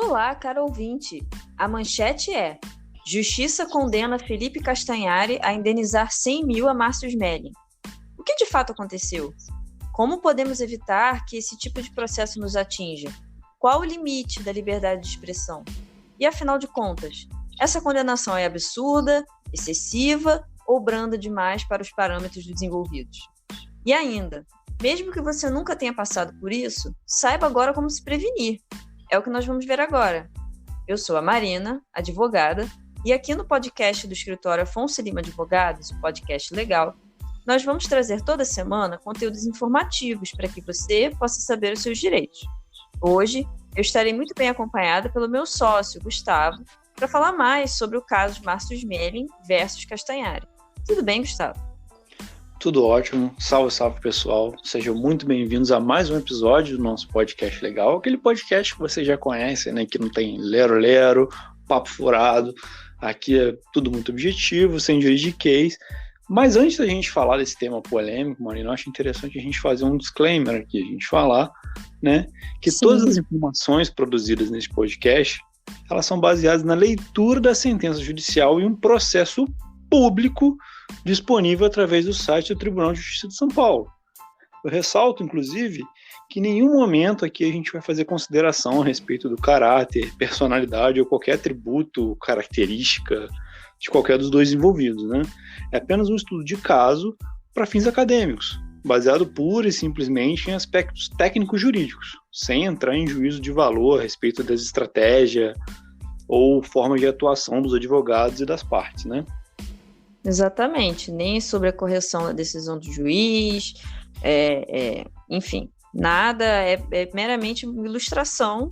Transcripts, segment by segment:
Olá, caro ouvinte. A manchete é: Justiça condena Felipe Castanhari a indenizar 100 mil a Márcio Smelling. O que de fato aconteceu? Como podemos evitar que esse tipo de processo nos atinja? Qual o limite da liberdade de expressão? E afinal de contas, essa condenação é absurda, excessiva ou branda demais para os parâmetros desenvolvidos? E ainda, mesmo que você nunca tenha passado por isso, saiba agora como se prevenir. É o que nós vamos ver agora. Eu sou a Marina, advogada, e aqui no podcast do escritório Afonso Lima Advogados, o podcast legal, nós vamos trazer toda semana conteúdos informativos para que você possa saber os seus direitos. Hoje, eu estarei muito bem acompanhada pelo meu sócio, Gustavo, para falar mais sobre o caso de Márcio Smelling versus Castanhari. Tudo bem, Gustavo? Tudo ótimo. Salve, salve, pessoal. Sejam muito bem-vindos a mais um episódio do nosso podcast legal. Aquele podcast que vocês já conhecem, né? Que não tem lero-lero, papo furado. Aqui é tudo muito objetivo, sem juridiquês. Mas antes da gente falar desse tema polêmico, Marina, eu acho interessante a gente fazer um disclaimer aqui, a gente falar, né, que Sim. Todas as informações produzidas nesse podcast, elas são baseadas na leitura da sentença judicial e um processo público disponível através do site do Tribunal de Justiça de São Paulo. Eu ressalto, inclusive, que em nenhum momento aqui a gente vai fazer consideração a respeito do caráter, personalidade ou qualquer atributo, característica de qualquer dos dois envolvidos, né? É apenas um estudo de caso para fins acadêmicos, baseado pura e simplesmente em aspectos técnicos jurídicos, sem entrar em juízo de valor a respeito das estratégias ou formas de atuação dos advogados e das partes, né? Exatamente, nem sobre a correção da decisão do juiz, enfim, nada, é meramente uma ilustração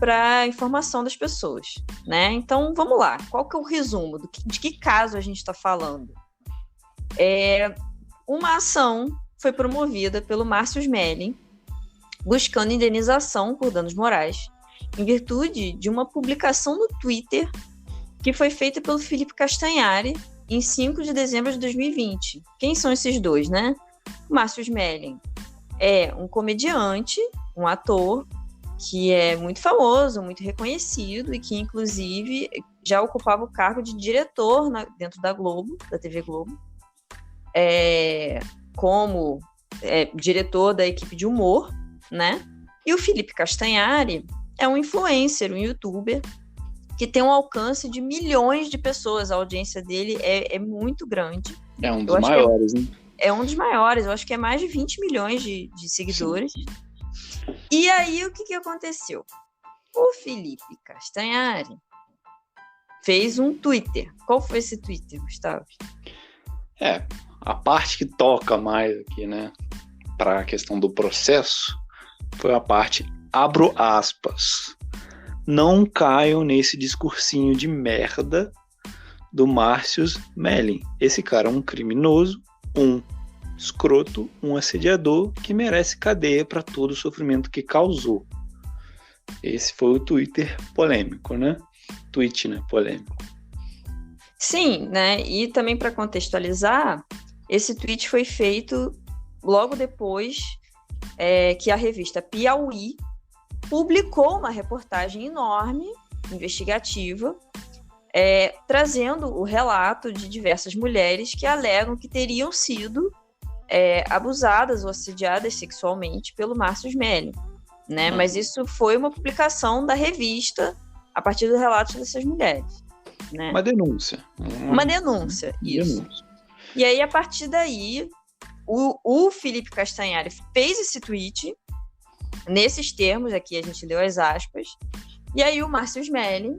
para a informação das pessoas, né? Então, vamos lá. Qual que é o resumo? De que caso a gente está falando? Uma ação foi promovida pelo Márcio Smelling, buscando indenização por danos morais, em virtude de uma publicação no Twitter que foi feita pelo Felipe Castanhari em 5 de dezembro de 2020. Quem são esses dois, né? O Márcio Smelling é um comediante, um ator, que é muito famoso, muito reconhecido e que, inclusive, já ocupava o cargo de diretor dentro da Globo, da TV Globo, como diretor da equipe de humor, né? E o Felipe Castanhari é um influencer, um youtuber, que tem um alcance de milhões de pessoas. A audiência dele é muito grande. É um dos maiores, né? É um dos maiores, eu acho que é mais de 20 milhões de seguidores. Sim. E aí, o que aconteceu? O Felipe Castanhari fez um Twitter. Qual foi esse Twitter, Gustavo? A parte que toca mais aqui, né, para a questão do processo, foi a parte, abro aspas, não caiam nesse discursinho de merda do Márcio Smelling. Esse cara é um criminoso, um escroto, um assediador que merece cadeia para todo o sofrimento que causou. Esse foi o Twitter polêmico, né? Tweet, né? Polêmico. Sim, né? E também para contextualizar, esse tweet foi feito logo depois que a revista Piauí publicou uma reportagem enorme, investigativa, trazendo o relato de diversas mulheres que alegam que teriam sido abusadas ou assediadas sexualmente pelo Márcio Smelling, né? Mas isso foi uma publicação da revista a partir do relato dessas mulheres, né? Uma denúncia. Uma denúncia, isso. E aí, a partir daí, o Felipe Castanhari fez esse tweet, nesses termos, aqui a gente leu as aspas, e aí o Márcio Smelling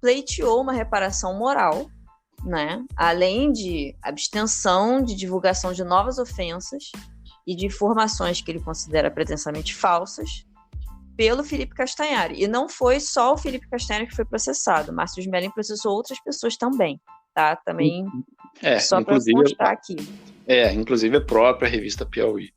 pleiteou uma reparação moral, né? Além de abstenção de divulgação de novas ofensas e de informações que ele considera pretensamente falsas pelo Felipe Castanhari. E não foi só o Felipe Castanhari que foi processado. Márcio Smelling processou outras pessoas também, tá? Também só para constar aqui. Inclusive a própria revista Piauí.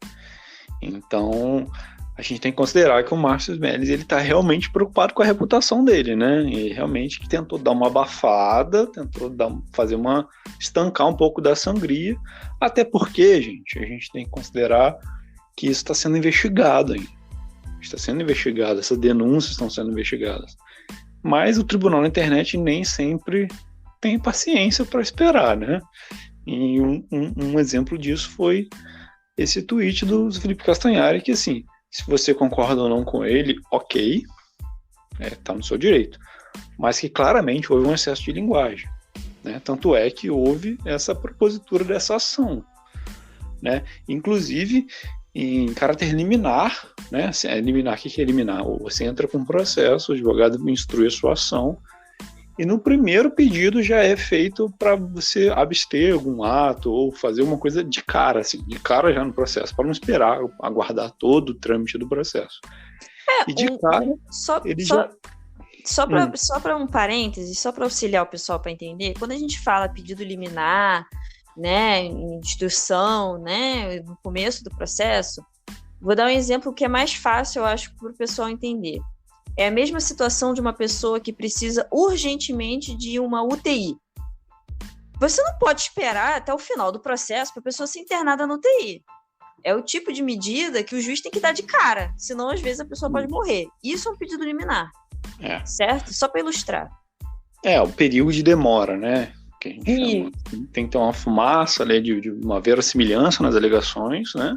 Então, a gente tem que considerar que o Márcio Smelling, ele tá realmente preocupado com a reputação dele, né? E realmente tentou dar uma abafada, estancar um pouco da sangria, até porque, gente, a gente tem que considerar que isso está sendo investigado ainda. Está sendo investigado, essas denúncias estão sendo investigadas. Mas o tribunal na internet nem sempre tem paciência para esperar, né? E um exemplo disso foi esse tweet do Felipe Castanhari, que assim, se você concorda ou não com ele, ok, tá no seu direito, mas que claramente houve um excesso de linguagem, né? Tanto é que houve essa propositura dessa ação, né? Inclusive em caráter liminar, né? Liminar, o que é liminar? Você entra com um processo, o advogado instrui a sua ação, e no primeiro pedido já é feito para você abster algum ato ou fazer uma coisa de cara, assim, de cara já no processo, para não esperar, aguardar todo o trâmite do processo. E de cara, ele já... Só para um parêntese, só para auxiliar o pessoal para entender, quando a gente fala pedido liminar, né, instrução, né, no começo do processo, vou dar um exemplo que é mais fácil, eu acho, para o pessoal entender. É a mesma situação de uma pessoa que precisa urgentemente de uma UTI. Você não pode esperar até o final do processo para a pessoa ser internada na UTI. É o tipo de medida que o juiz tem que dar de cara, senão às vezes a pessoa pode morrer. Isso é um pedido liminar, certo? Só para ilustrar. O período de demora, né? Que a gente chama. Tem que ter uma fumaça ali de uma verossimilhança nas alegações, né?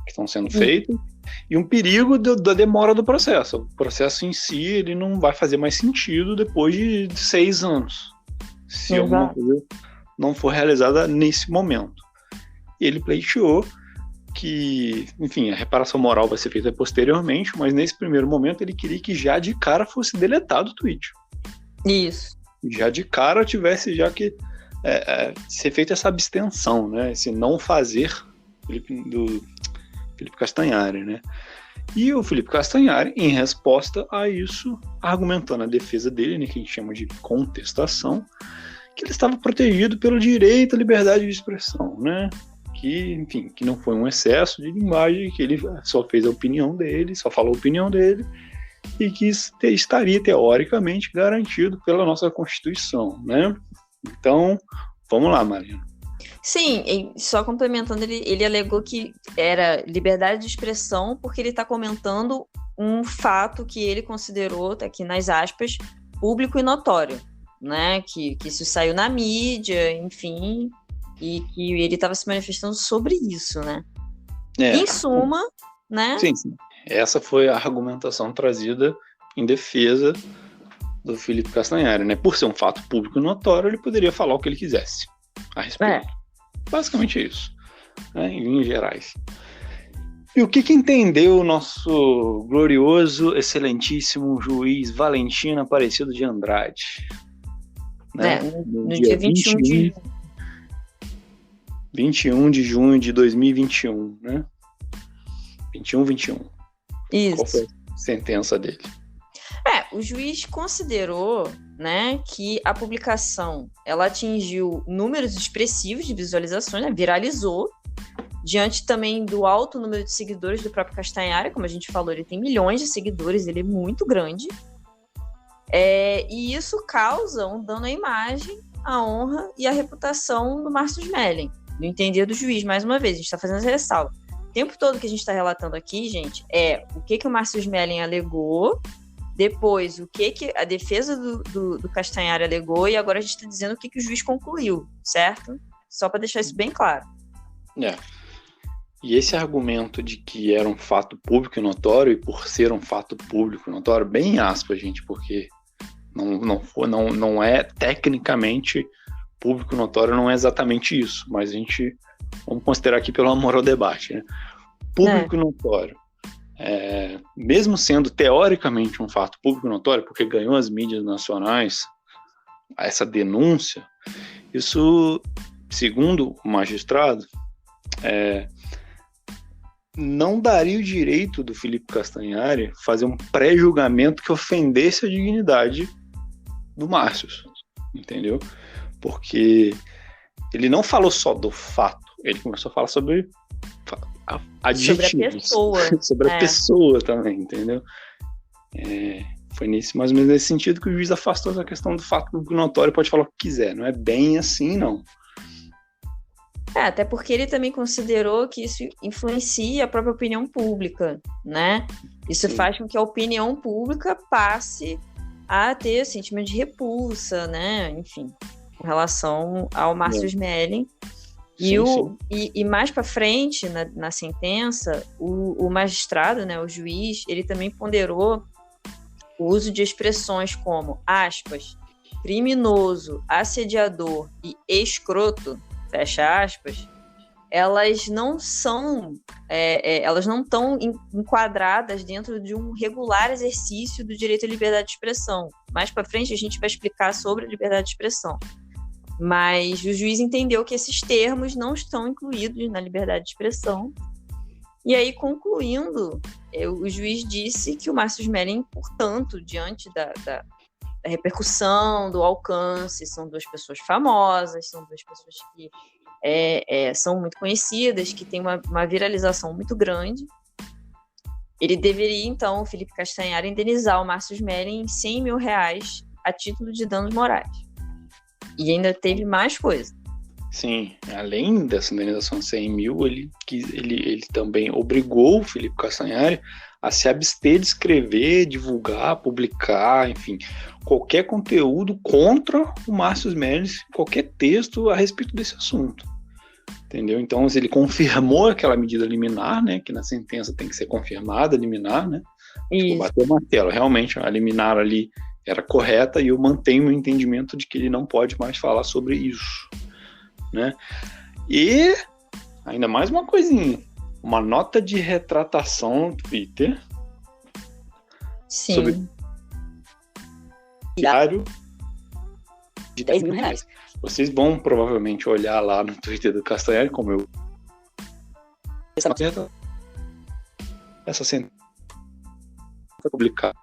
Que estão sendo feitas. E um perigo da demora do processo. O processo em si, ele não vai fazer mais sentido depois de 6 anos. Se alguma coisa não for realizada nesse momento. Ele pleiteou que, enfim, a reparação moral vai ser feita posteriormente, mas nesse primeiro momento ele queria que já de cara fosse deletado o tweet. Isso. Já de cara tivesse já que ser feita essa abstenção, né? Esse não fazer do Felipe Castanhari, né? E o Felipe Castanhari, em resposta a isso, argumentando a defesa dele, né, que a gente chama de contestação, que ele estava protegido pelo direito à liberdade de expressão, né? Que, enfim, que não foi um excesso de linguagem, que ele só fez a opinião dele, só falou a opinião dele, e que estaria teoricamente garantido pela nossa Constituição, né? Então, vamos lá, Marina. Sim, só complementando, ele alegou que era liberdade de expressão porque ele está comentando um fato que ele considerou, tá aqui nas aspas, público e notório, né? Que isso saiu na mídia, enfim, e que ele estava se manifestando sobre isso, né? Em suma, né? Sim. Essa foi a argumentação trazida em defesa do Felipe Castanhari, né? Por ser um fato público e notório, ele poderia falar o que ele quisesse a respeito. Basicamente é isso, né? Em linhas gerais. E o que entendeu o nosso glorioso, excelentíssimo juiz Valentino Aparecido de Andrade? Né? No dia 21 de junho de 2021, né? 21. Isso. Qual foi a sentença dele? O juiz considerou, né, que a publicação ela atingiu números expressivos de visualizações, né, viralizou, diante também do alto número de seguidores do próprio Castanhari, como a gente falou, ele tem milhões de seguidores, ele é muito grande, e isso causa um dano à imagem, à honra e à reputação do Márcio Smelling, no entender do juiz, mais uma vez, a gente está fazendo essa ressalva. O tempo todo que a gente está relatando aqui, gente, o que o Márcio Smelling alegou, depois o que a defesa do Castanhari alegou, e agora a gente está dizendo o que o juiz concluiu, certo? Só para deixar isso bem claro. E esse argumento de que era um fato público e notório, e por ser um fato público e notório, bem aspas, gente, porque não é tecnicamente público e notório, não é exatamente isso, mas a gente vamos considerar aqui pelo amor ao debate, né? Público e notório. Mesmo sendo teoricamente um fato público e notório, porque ganhou as mídias nacionais essa denúncia, isso, segundo o magistrado, não daria o direito do Felipe Castanhari fazer um pré-julgamento que ofendesse a dignidade do Márcio, entendeu? Porque ele não falou só do fato, ele começou a falar sobre adjetivos, sobre a pessoa. Sobre a pessoa também, entendeu? Foi mais ou menos nesse sentido que o juiz afastou essa questão do fato público notório, pode falar o que quiser, não é bem assim, não. Até porque ele também considerou que isso influencia a própria opinião pública, né? Isso faz com que a opinião pública passe a ter sentimento de repulsa, né? Enfim, com relação ao Márcio Smelling. E mais para frente, na sentença, o magistrado, né, o juiz, ele também ponderou o uso de expressões como, aspas, criminoso, assediador e escroto, fecha aspas, elas não são, elas não estão enquadradas dentro de um regular exercício do direito à liberdade de expressão. Mais para frente a gente vai explicar sobre a liberdade de expressão. Mas o juiz entendeu que esses termos não estão incluídos na liberdade de expressão. E aí, concluindo, o juiz disse que o Márcio Smelling, portanto, diante da repercussão, do alcance, são duas pessoas famosas, são duas pessoas que são muito conhecidas, que têm uma viralização muito grande. Ele deveria, então, o Felipe Castanhari, indenizar o Márcio Smelling em R$100 mil a título de danos morais. E ainda teve mais coisa. Sim, além dessa indenização de 100 mil, ele também obrigou o Felipe Castanhari a se abster de escrever, divulgar, publicar, enfim, qualquer conteúdo contra o Márcio Smelling, qualquer texto a respeito desse assunto. Entendeu? Então, ele confirmou aquela medida liminar, né, que na sentença tem que ser confirmada, liminar, né? Tipo, bateu o martelo. Realmente, a liminar ali era correta e eu mantenho o entendimento de que ele não pode mais falar sobre isso, né? E ainda mais uma coisinha, uma nota de retratação no Twitter. Sim. Sobre diário de R$10 mil. Vocês vão provavelmente olhar lá no Twitter do Castanhari, como eu. Essa sentença foi publicada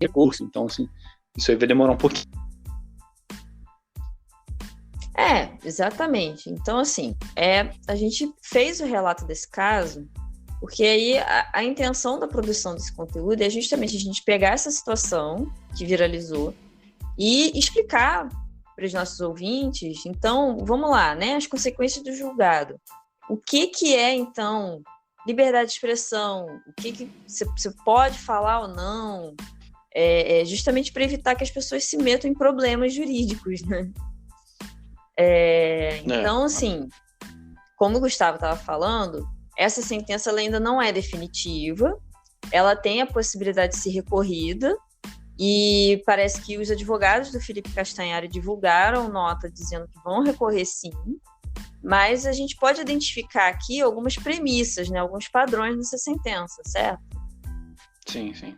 recurso, então assim, isso aí vai demorar um pouquinho. Exatamente. Então, assim, a gente fez o relato desse caso, porque aí a intenção da produção desse conteúdo é justamente a gente pegar essa situação que viralizou e explicar para os nossos ouvintes. Então, vamos lá, né? As consequências do julgado. O que é, então, liberdade de expressão? O que você pode falar ou não? Justamente para evitar que as pessoas se metam em problemas jurídicos, né? Então, assim, como o Gustavo estava falando, essa sentença ela ainda não é definitiva, ela tem a possibilidade de ser recorrida, e parece que os advogados do Felipe Castanhari divulgaram nota dizendo que vão recorrer sim, mas a gente pode identificar aqui algumas premissas, né, alguns padrões nessa sentença, certo? Sim, sim.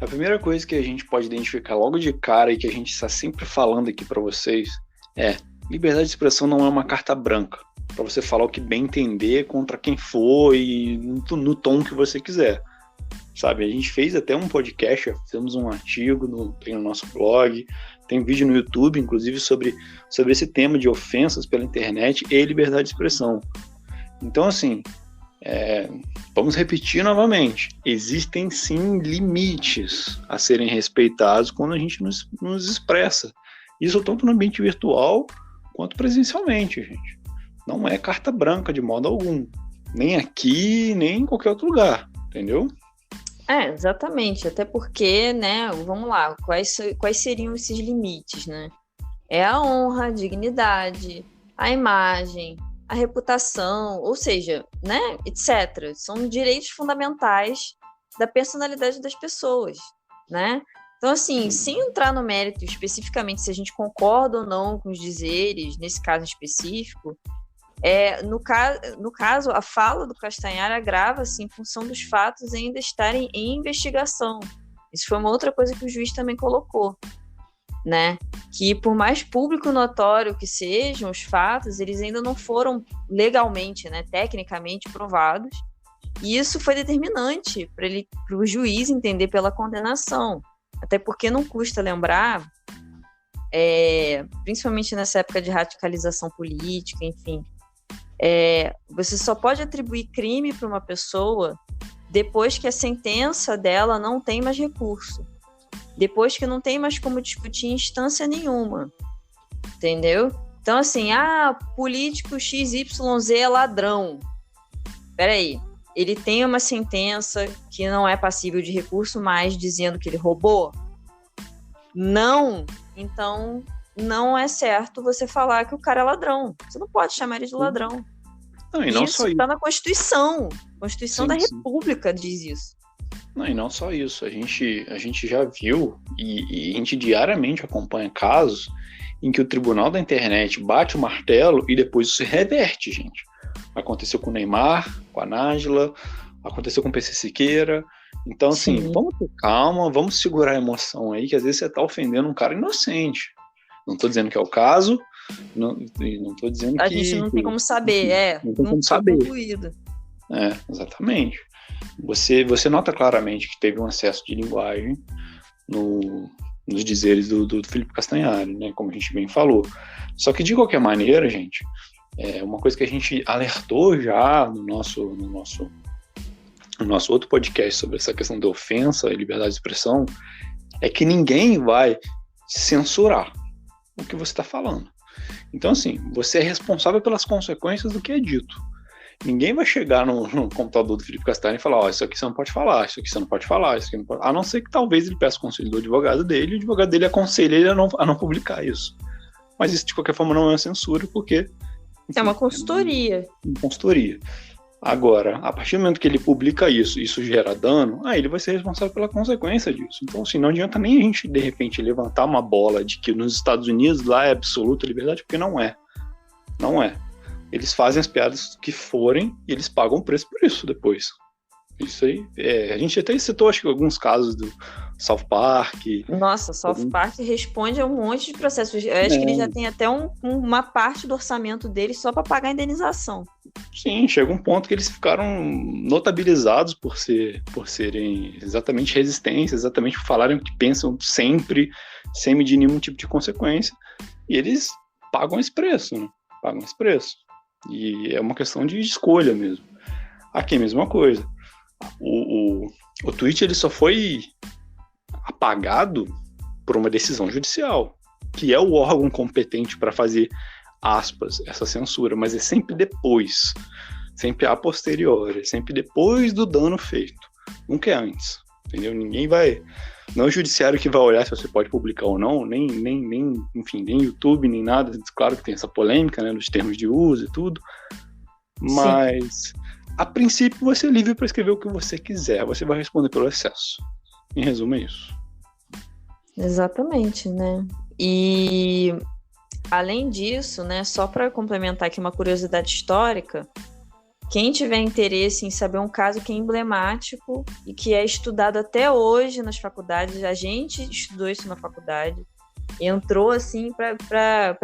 A primeira coisa que a gente pode identificar logo de cara e que a gente está sempre falando aqui para vocês é: liberdade de expressão não é uma carta branca para você falar o que bem entender contra quem for e no tom que você quiser. Sabe, a gente fez até um podcast, fizemos um artigo, tem no nosso blog, tem vídeo no YouTube, inclusive, sobre esse tema de ofensas pela internet e liberdade de expressão. Então, assim, vamos repetir novamente, existem sim limites a serem respeitados quando a gente nos expressa. Isso tanto no ambiente virtual quanto presencialmente, gente. Não é carta branca de modo algum. Nem aqui, nem em qualquer outro lugar, entendeu? Exatamente. Até porque, né, vamos lá, quais seriam esses limites, né? É a honra, a dignidade, a imagem, a reputação, ou seja, né, etc. São direitos fundamentais da personalidade das pessoas, né? Então, assim, sem entrar no mérito especificamente se a gente concorda ou não com os dizeres, nesse caso específico, no caso, a fala do Castanhari agrava-se em função dos fatos ainda estarem em investigação. Isso foi uma outra coisa que o juiz também colocou, né? Que por mais público notório que sejam os fatos, eles ainda não foram legalmente, né, tecnicamente provados, e isso foi determinante para o juiz entender pela condenação. Até porque não custa lembrar, principalmente nessa época de radicalização política, enfim, você só pode atribuir crime para uma pessoa depois que a sentença dela não tem mais recurso, depois que não tem mais como discutir em instância nenhuma, entendeu? Então, assim, político XYZ é ladrão. Peraí, ele tem uma sentença que não é passível de recurso mais dizendo que ele roubou? não, então não é certo você falar que o cara é ladrão. Você não pode chamar ele de ladrão. Não, e não só Isso está isso. na Constituição. A Constituição da República diz isso. Não, e não só isso. A gente já viu e a gente diariamente acompanha casos em que o tribunal da internet bate o martelo e depois isso se reverte, gente. Aconteceu com o Neymar, com a Nájila, aconteceu com o PC Siqueira. Então, assim, Sim. vamos ter calma, vamos segurar a emoção aí, que às vezes você tá ofendendo um cara inocente. Não tô dizendo que é o caso, não tô dizendo que... A gente não tem como saber, não tem como saber. Concluído. Exatamente. Você nota claramente que teve um excesso de linguagem nos dizeres do Felipe Castanhari, né, como a gente bem falou. Só que, de qualquer maneira, gente, uma coisa que a gente alertou já no nosso outro podcast sobre essa questão da ofensa e liberdade de expressão, é que ninguém vai censurar o que você está falando. Então, assim, você é responsável pelas consequências do que é dito. Ninguém vai chegar no computador do Felipe Castanhari e falar, isso aqui você não pode falar, isso aqui você não pode falar, isso aqui não pode... A não ser que talvez ele peça o conselho do advogado dele, e o advogado dele aconselha ele a não publicar isso. Mas isso, de qualquer forma, não é uma censura, porque... É uma consultoria. Uma consultoria. Agora, a partir do momento que ele publica isso gera dano, ele vai ser responsável pela consequência disso. Então, assim, não adianta nem a gente, de repente, levantar uma bola de que nos Estados Unidos lá é absoluta liberdade, porque não é. Não é. Eles fazem as piadas que forem e eles pagam o preço por isso depois. Isso aí, a gente até citou, acho que alguns casos do South Park. Nossa, South Park responde a um monte de processos. Eu acho que ele já tem até uma parte do orçamento dele só para pagar a indenização. Sim, chega um ponto que eles ficaram notabilizados por serem exatamente resistentes, exatamente por falarem o que pensam sempre, sem medir nenhum tipo de consequência. E eles pagam esse preço, né? Pagam esse preço. E é uma questão de escolha mesmo. Aqui é a mesma coisa. O tweet ele só foi apagado por uma decisão judicial, que é o órgão competente para fazer, aspas, essa censura, mas é sempre depois, sempre a posteriori, sempre depois do dano feito, nunca é antes, entendeu? Ninguém vai, não é o judiciário que vai olhar se você pode publicar ou não, nem enfim, nem YouTube, nem nada. Claro que tem essa polêmica, né, dos termos de uso e tudo, mas a princípio você é livre para escrever o que você quiser, você vai responder pelo excesso. Em resumo, é isso. Exatamente, né? E além disso, né, só para complementar aqui uma curiosidade histórica, quem tiver interesse em saber um caso que é emblemático e que é estudado até hoje nas faculdades, a gente estudou isso na faculdade, entrou assim para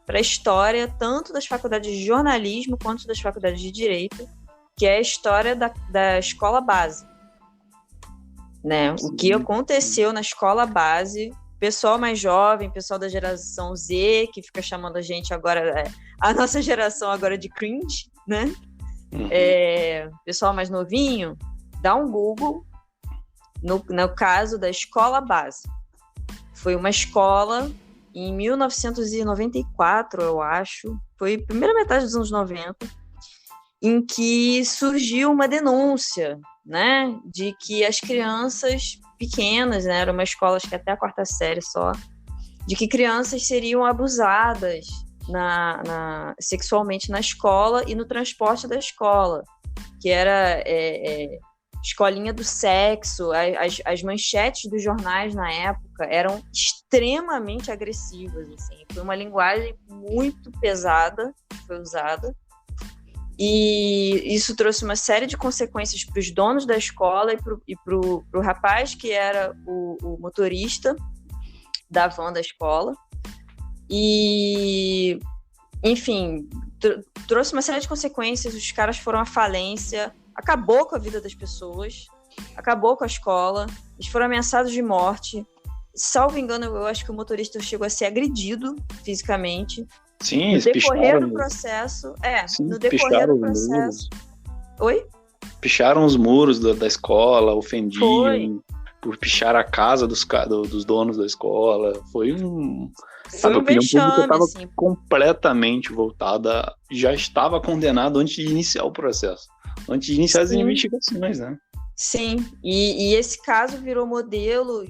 a história tanto das faculdades de jornalismo quanto das faculdades de direito, que é a história da escola base, né? O que aconteceu na escola base, pessoal mais jovem, pessoal da geração Z, que fica chamando a gente agora, a nossa geração agora de cringe, né? Pessoal mais novinho, dá um Google no caso da escola base. Foi uma escola em 1994, eu acho, foi a primeira metade dos anos 90, em que surgiu uma denúncia, né, de que as crianças pequenas, né, era uma escola acho que até a 4ª série só, de que crianças seriam abusadas sexualmente na escola e no transporte da escola, que era escolinha do sexo. As manchetes dos jornais na época eram extremamente agressivas, assim. Foi uma linguagem muito pesada que foi usada, e isso trouxe uma série de consequências para os donos da escola e para o rapaz que era o motorista da van da escola. E, enfim, trouxe uma série de consequências. Os caras foram à falência, acabou com a vida das pessoas, acabou com a escola, eles foram ameaçados de morte. Salvo engano, eu acho que o motorista chegou a ser agredido fisicamente. Sim, no decorrer do processo. No decorrer do processo. Oi? Picharam os muros da escola, ofendiam, pichar a casa dos donos da escola. Foi um. Foi a opinião pública estava assim, completamente voltada, já estava condenado antes de iniciar o processo, antes de iniciar as investigações, né? Sim, e esse caso virou modelo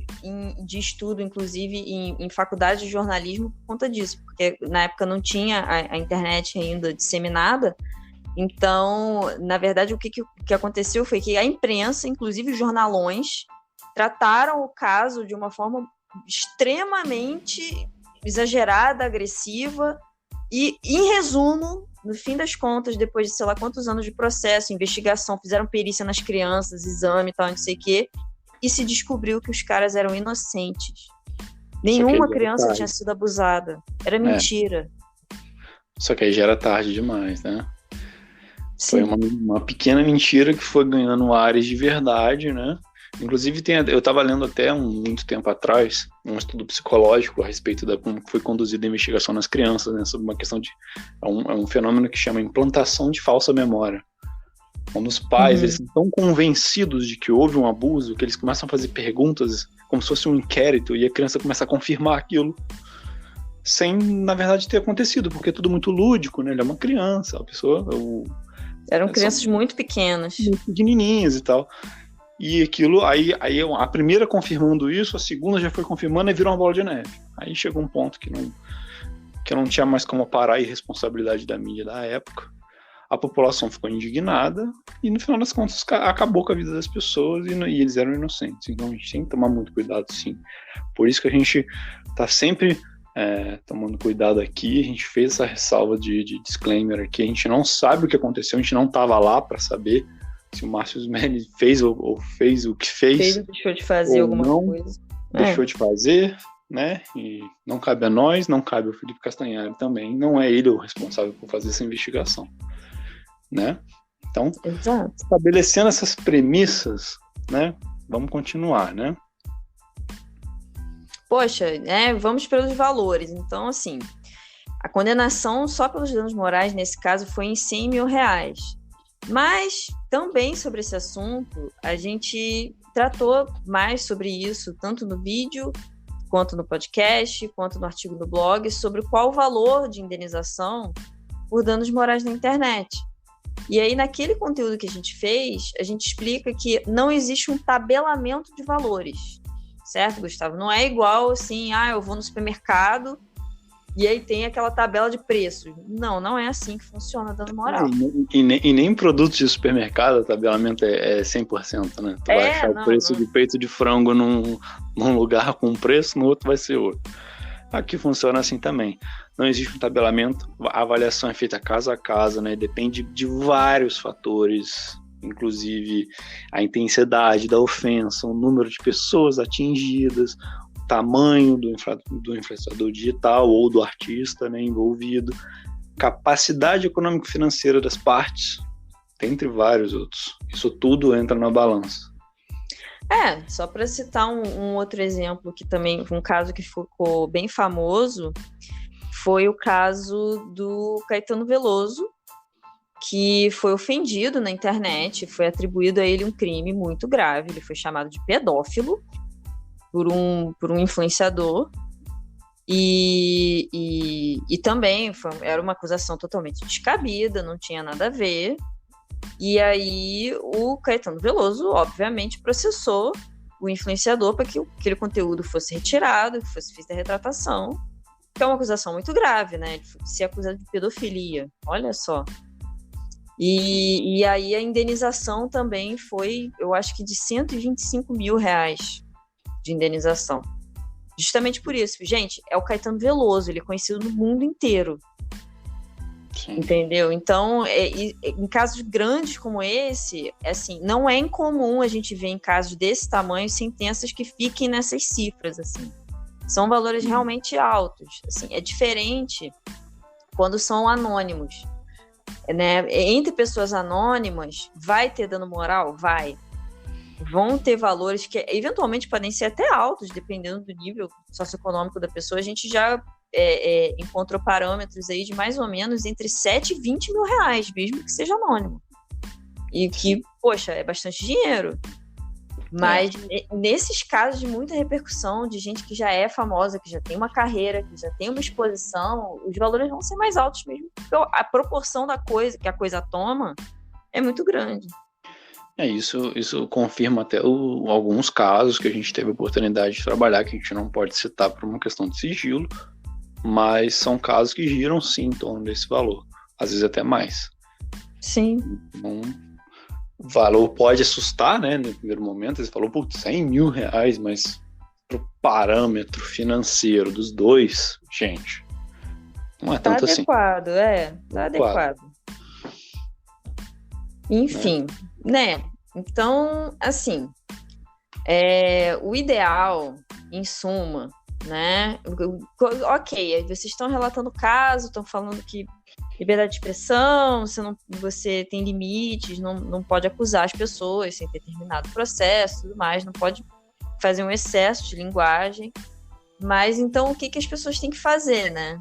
de estudo, inclusive em faculdade de jornalismo, por conta disso, porque na época não tinha a internet ainda disseminada. Então, na verdade, o que aconteceu foi que a imprensa, inclusive os jornalões, trataram o caso de uma forma extremamente exagerada, agressiva, e, em resumo, no fim das contas, depois de sei lá quantos anos de processo, investigação, fizeram perícia nas crianças, exame e tal, não sei o quê, e se descobriu que os caras eram inocentes. Nenhuma criança tinha sido abusada. Era mentira. Só que aí já era tarde demais, né? Sim. Foi uma pequena mentira que foi ganhando áreas de verdade, né? Inclusive, eu estava lendo até muito tempo atrás um estudo psicológico a respeito de como foi conduzida a investigação nas crianças, né, sobre uma questão de... É um fenômeno que chama implantação de falsa memória. Quando os pais eles estão convencidos de que houve um abuso, que eles começam a fazer perguntas como se fosse um inquérito, e a criança começa a confirmar aquilo sem, na verdade, ter acontecido, porque é tudo muito lúdico, né? Ele é uma criança, a pessoa... Eram crianças muito pequenas. Muito pequenininhas e tal. E aquilo, aí a primeira confirmando isso, a segunda já foi confirmando e virou uma bola de neve. Aí chegou um ponto que não tinha mais como parar a irresponsabilidade da mídia da época. A população ficou indignada e no final das contas acabou com a vida das pessoas e eles eram inocentes. Então a gente tem que tomar muito cuidado, sim. Por isso que a gente está sempre tomando cuidado aqui. A gente fez essa ressalva de disclaimer aqui. A gente não sabe o que aconteceu, a gente não estava lá para saber se o Márcio Smelly fez ou fez o que fez. Fez ou deixou de fazer alguma coisa. Deixou de fazer, né? E não cabe a nós, não cabe ao Felipe Castanhari também. Não é ele o responsável por fazer essa investigação, né? Então, exato, estabelecendo essas premissas, né? Vamos continuar, né? Poxa, vamos pelos valores. Então, assim, a condenação só pelos danos morais, nesse caso, foi em R$100 mil. Mas, também sobre esse assunto, a gente tratou mais sobre isso, tanto no vídeo, quanto no podcast, quanto no artigo do blog, sobre qual o valor de indenização por danos morais na internet. E aí, naquele conteúdo que a gente fez, a gente explica que não existe um tabelamento de valores. Certo, Gustavo? Não é igual assim, eu vou no supermercado e aí tem aquela tabela de preços. Não é assim que funciona dano moral. E nem em produtos de supermercado o tabelamento é 100%, né? Tu vai achar o preço de peito de frango num lugar com um preço, no outro vai ser outro. Aqui funciona assim também. Não existe um tabelamento, a avaliação é feita caso a caso, né? Depende de vários fatores, inclusive a intensidade da ofensa, o número de pessoas atingidas, o tamanho do influenciador digital ou do artista, né, envolvido, capacidade econômico-financeira das partes, entre vários outros. Isso tudo entra na balança. Só para citar um outro exemplo, que também um caso que ficou bem famoso, foi o caso do Caetano Veloso, que foi ofendido na internet, foi atribuído a ele um crime muito grave. Ele foi chamado de pedófilo por um influenciador e também era uma acusação totalmente descabida, não tinha nada a ver. E aí o Caetano Veloso, obviamente, processou o influenciador para que aquele conteúdo fosse retirado, que fosse feita a retratação, que é uma acusação muito grave, né? Ele foi ser acusado de pedofilia, olha só. E aí a indenização também foi, eu acho que de R$125 mil de indenização. Justamente por isso. Gente, é o Caetano Veloso, ele é conhecido no mundo inteiro. Sim. Entendeu? Então, em casos grandes como esse, assim, não é incomum a gente ver em casos desse tamanho sentenças que fiquem nessas cifras, assim. São valores realmente altos. Assim, é diferente quando são anônimos. Né? Entre pessoas anônimas, vai ter dano moral? Vai. Vão ter valores que eventualmente podem ser até altos, dependendo do nível socioeconômico da pessoa. A gente já encontrou parâmetros aí de mais ou menos entre 7 e 20 mil reais, mesmo que seja anônimo. E que, poxa, é bastante dinheiro. Mas nesses casos de muita repercussão, de gente que já é famosa, que já tem uma carreira, que já tem uma exposição, os valores vão ser mais altos mesmo, porque a proporção da coisa que a coisa toma é muito grande. Isso confirma até alguns casos que a gente teve a oportunidade de trabalhar, que a gente não pode citar por uma questão de sigilo, mas são casos que giram sim em torno desse valor, às vezes até mais. Sim. Então, o valor pode assustar, né? No primeiro momento, você falou, putz, 100 mil reais, mas pro parâmetro financeiro dos dois, gente, não é tanto assim. Tá adequado. Enfim, né? Então, assim, o ideal, em suma, né? Ok, vocês estão relatando o caso, estão falando que liberdade de expressão, você tem limites, não pode acusar as pessoas sem ter terminado o processo, tudo mais, não pode fazer um excesso de linguagem. Mas então o que as pessoas têm que fazer, né?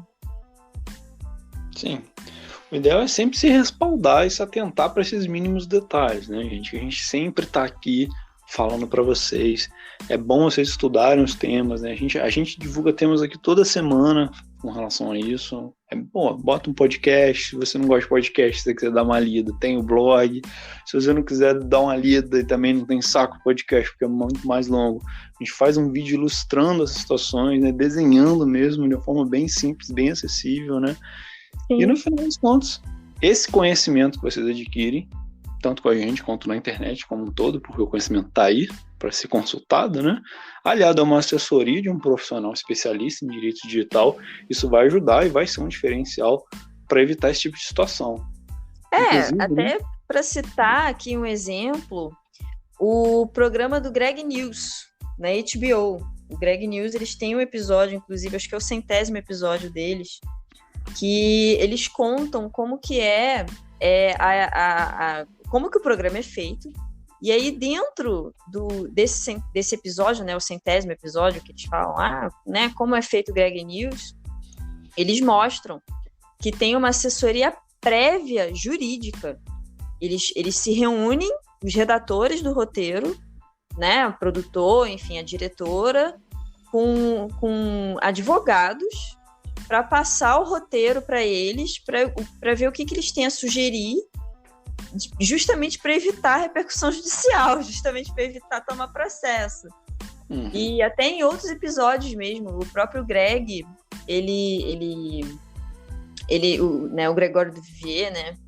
Sim. O ideal é sempre se respaldar e se atentar para esses mínimos detalhes, né, gente? A gente sempre está aqui falando para vocês. É bom vocês estudarem os temas, né? A gente divulga temas aqui toda semana com relação a isso. É bom, bota um podcast. Se você não gosta de podcast, se você quiser dar uma lida, tem o blog. Se você não quiser dar uma lida e também não tem saco podcast, porque é muito mais longo, a gente faz um vídeo ilustrando as situações, né? Desenhando mesmo, de uma forma bem simples, bem acessível, né? Sim. E no final dos contos, esse conhecimento que vocês adquirem, tanto com a gente quanto na internet como um todo, porque o conhecimento está aí para ser consultado, né? Aliado a uma assessoria de um profissional especialista em direito digital, isso vai ajudar e vai ser um diferencial para evitar esse tipo de situação. Até, né? Para citar aqui um exemplo, o programa do Greg News, na HBO. O Greg News, eles têm um episódio, inclusive, acho que é o 100º episódio deles, que eles contam como que como que o programa é feito. E aí dentro desse episódio, né, o 100º episódio que eles falam, né, como é feito o Greg News, eles mostram que tem uma assessoria prévia jurídica. Eles se reúnem, os redatores do roteiro, né, o produtor, enfim, a diretora, com advogados, para passar o roteiro para eles, para ver o que eles têm a sugerir, justamente para evitar a repercussão judicial, justamente para evitar tomar processo. Uhum. E até em outros episódios mesmo, o próprio Greg, o Gregório do Vivier, né,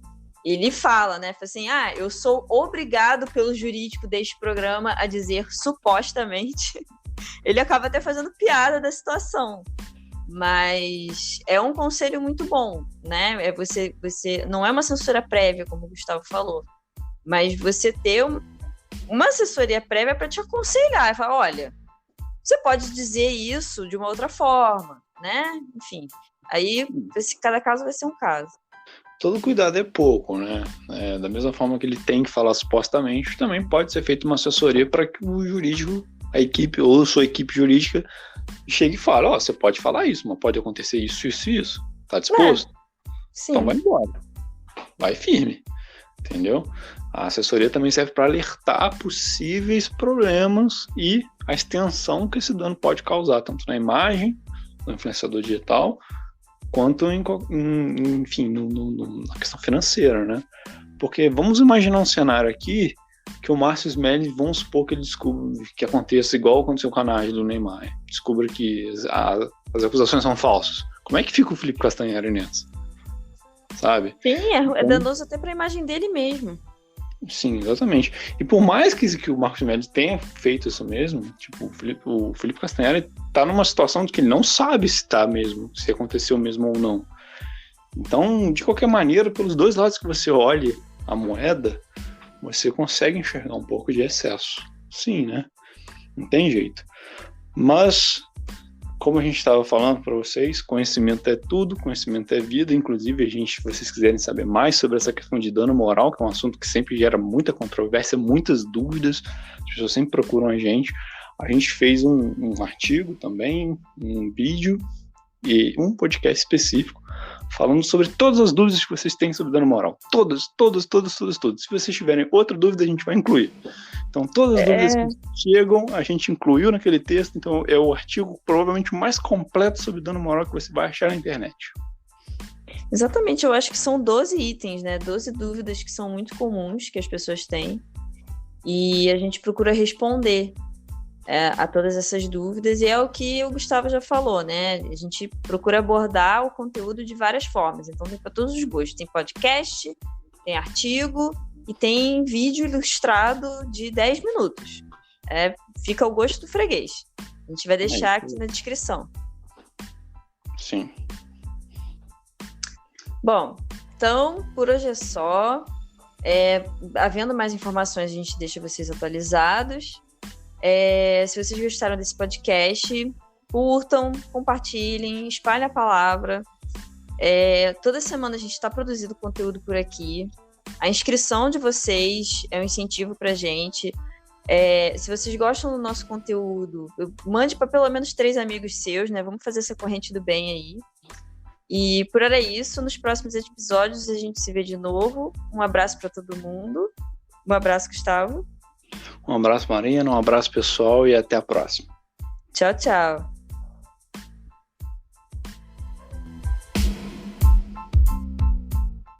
ele fala, né, assim, eu sou obrigado pelo jurídico deste programa a dizer supostamente. Ele acaba até fazendo piada da situação. Mas é um conselho muito bom, né? Você não é uma censura prévia, como o Gustavo falou, mas você ter uma assessoria prévia para te aconselhar, e falar, olha, você pode dizer isso de uma outra forma, né? Enfim, aí cada caso vai ser um caso. Todo cuidado é pouco, né? Da mesma forma que ele tem que falar supostamente, também pode ser feita uma assessoria para que o jurídico, a equipe ou sua equipe jurídica chega e fala, você pode falar isso, mas pode acontecer isso, isso e isso. Tá disposto? Sim. Então vai embora. Vai firme. Entendeu? A assessoria também serve para alertar possíveis problemas e a extensão que esse dano pode causar, tanto na imagem do influenciador digital, quanto enfim, na questão financeira, né? Porque vamos imaginar um cenário aqui que o Márcio Smelling, vamos supor que ele descubra que aconteça igual aconteceu com a Nájila do Neymar, descubra que as acusações são falsas. Como é que fica o Felipe Castanheira nessa? Sabe? Sim, é danoso até para a imagem dele mesmo. Sim, exatamente. E por mais que o Marcos Smelling tenha feito isso mesmo, tipo, o Felipe Castanheira tá numa situação de que ele não sabe se tá mesmo, se aconteceu mesmo ou não. Então, de qualquer maneira, pelos dois lados que você olhe a moeda, você consegue enxergar um pouco de excesso. Sim, né? Não tem jeito. Mas, como a gente estava falando para vocês, conhecimento é tudo, conhecimento é vida. Inclusive, se vocês quiserem saber mais sobre essa questão de dano moral, que é um assunto que sempre gera muita controvérsia, muitas dúvidas, as pessoas sempre procuram a gente fez um artigo também, um vídeo e um podcast específico falando sobre todas as dúvidas que vocês têm sobre dano moral. Todas. Se vocês tiverem outra dúvida, a gente vai incluir. Então, todas as dúvidas que chegam, a gente incluiu naquele texto. Então, é o artigo provavelmente mais completo sobre dano moral que você vai achar na internet. Exatamente, eu acho que são 12 itens, né? 12 dúvidas que são muito comuns, que as pessoas têm. E a gente procura responder a todas essas dúvidas, e é o que o Gustavo já falou, né? A gente procura abordar o conteúdo de várias formas, então tem para todos os gostos. Tem podcast, tem artigo e tem vídeo ilustrado de 10 minutos. Fica ao gosto do freguês. A gente vai deixar aqui na descrição. Sim. Bom, então, por hoje é só. Havendo mais informações, a gente deixa vocês atualizados. Se vocês gostaram desse podcast, curtam, compartilhem, espalhem a palavra. Toda semana a gente está produzindo conteúdo por aqui. A inscrição de vocês é um incentivo para a gente. Se vocês gostam do nosso conteúdo, mande para pelo menos 3 amigos seus, né? Vamos fazer essa corrente do bem aí. E por hora é isso. Nos próximos episódios a gente se vê de novo. Um abraço para todo mundo. Um abraço, Gustavo. Um abraço, Marina. Um abraço, pessoal. E até a próxima. Tchau, tchau.